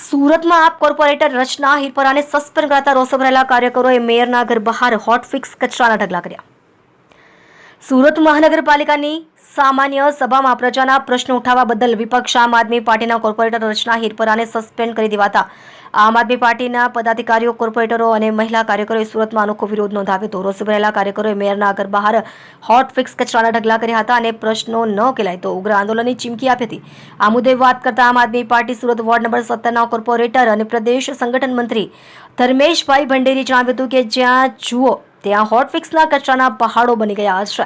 સુરતમાં આપ કોર્પોરેટર રચના હિરપરાને સસ્પેન્ડ કરાતા રોષે ભરાયેલા કાર્યકરોએ મેયરના ઘર બહાર હોટફિક્સ કચરાના ઢગલા કર્યા. સુરત મહાનગરપાલિકાની સામાન્ય સભામાં પ્રજાના પ્રશ્નો ઉઠાવવા બદલ વિપક્ષ આમ આદમી પાર્ટીના કોર્પોરેટર રચના હિરપરાને સસ્પેન્ડ કરી દેવાતા આમ આદમી પાર્ટીના પદાધિકારીઓ, કોર્પોરેટરો અને મહિલા કાર્યકરોએ સુરતમાં અનોખો વિરોધ નોંધાવ્યો હતો. રોષે ભરાયેલા કાર્યકરોએ મેયરના ઘર બહાર હોટફિક્સ કચરાના ઢગલા કર્યા હતા અને પ્રશ્નો ન ઉકેલાય તો ઉગ્ર આંદોલનની ચીમકી આપી હતી. આ મુદ્દે વાત કરતા આમ આદમી પાર્ટી સુરત વોર્ડ નંબર 17ના કોર્પોરેટર અને પ્રદેશ સંગઠન મંત્રી ધર્મેશભાઈ ભંડેરી જણાવ્યું હતું કે જ્યાં જુઓ ત્યાં હોટફિક્સના કચરાના પહાડો બની ગયા છે.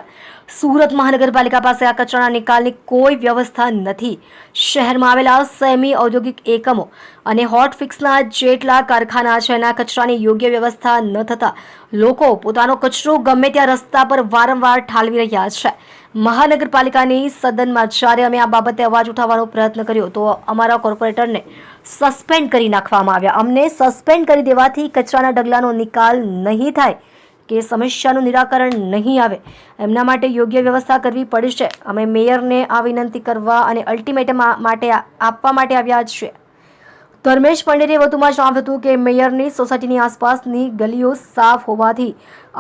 સુરત મહાનગરપાલિકા પાસે આ કચરાના નિકાલની કોઈ વ્યવસ્થા નથી. શહેરમાં આવેલા સેમી ઔદ્યોગિક એકમો અને હોટફિક્સના જેટલા કારખાના છે એના કચરાની યોગ્ય વ્યવસ્થા ન થતા લોકો પોતાનો કચરો ગમે ત્યાં રસ્તા પર વારંવાર ઠાલવી રહ્યા છે. મહાનગરપાલિકાની સદનમાં જ્યારે અમે આ બાબતે અવાજ ઉઠાવવાનો પ્રયત્ન કર્યો તો અમારા કોર્પોરેટરને સસ્પેન્ડ કરી નાખવામાં આવ્યા. અમને સસ્પેન્ડ કરી દેવાથી કચરાના ઢગલાનો નિકાલ નહીં થાય કે સમસ્યાનું નિરાકરણ નહીં આવે, એમના માટે યોગ્ય વ્યવસ્થા કરવી પડશે. અમે મેયરને આ વિનંતી કરવા અને અલ્ટિમેટમ આપવા માટે આવ્યા છીએ. ધર્મેશ પંડેરે વધુમાં જણાવ્યું હતું કે મેયરની સોસાયટીની આસપાસની ગલીઓ સાફ હોવાથી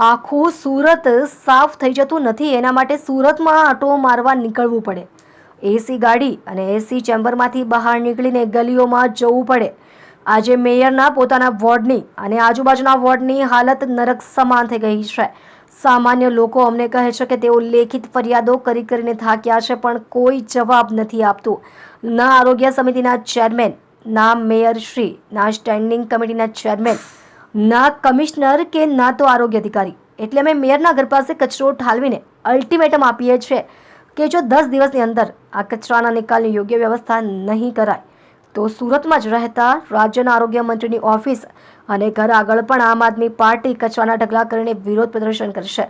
આખું સુરત સાફ થઈ જતું નથી. એના માટે સુરતમાં આંટો મારવા નીકળવું પડે, એસી ગાડી અને એસી ચેમ્બરમાંથી બહાર નીકળીને ગલીઓમાં જવું પડે. આજે મેયરના પોતાના વોર્ડની અને આજુબાજુના વોર્ડની હાલત નરક સમાન થઈ ગઈ છે. સામાન્ય લોકો અમને કહે છે કે તેઓ લેખિત ફરિયાદો કરીને થાક્યા છે પણ કોઈ જવાબ નથી આપતું. ના આરોગ્ય સમિતિના ચેરમેન, ના મેયરશ્રી, ના સ્ટેન્ડિંગ કમિટીના ચેરમેન, ના કમિશનર કે ના તો આરોગ્ય અધિકારી. એટલે અમે મેયરના ઘર પાસે કચરો ઠાલવીને અલ્ટિમેટમ આપીએ છીએ કે જો 10 દિવસની અંદર આ કચરાના નિકાલની યોગ્ય વ્યવસ્થા નહીં કરાય તો સુરતમાં જ રહેતા રાજ્યના આરોગ્ય મંત્રીની ઓફિસ અને ઘર આગળ પણ આમ આદમી પાર્ટી કચરાના ઢગલા કરીને વિરોધ પ્રદર્શન કરશે.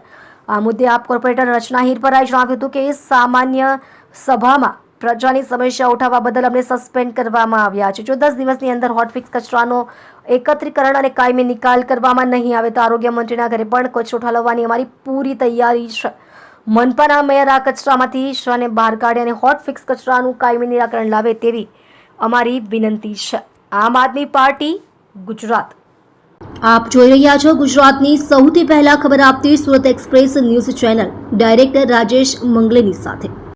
આ મુદ્દે આપ કોર્પોરેટર રચના હિરપરાએ જણાવ્યું હતું કે સામાન્ય સભામાં પ્રજાની સમસ્યા ઉઠાવવા બદલ અમને સસ્પેન્ડ કરવામાં આવ્યા છે. જો 10 દિવસની અંદર હોટફિક્સ કચરાનો એકત્રીકરણ અને કાયમી નિકાલ કરવામાં નહીં આવે તો આરોગ્ય મંત્રીના ઘરે પણ કચરો ઠાલવવાની અમારી પૂરી તૈયારી છે. મનપાના મેયર આ કચરામાંથી શને બહાર કાઢે અને હોટફિક્સ કચરાનું કાયમી નિરાકરણ લાવે તેવી અમારી વિનંતી છે. આમ આદમી પાર્ટી ગુજરાત. આપ જોઈ રહ્યા છો ગુજરાતની સૌથી પહેલા ખબર આપતી Surat express news channel director Rajesh મંગલેની સાથે.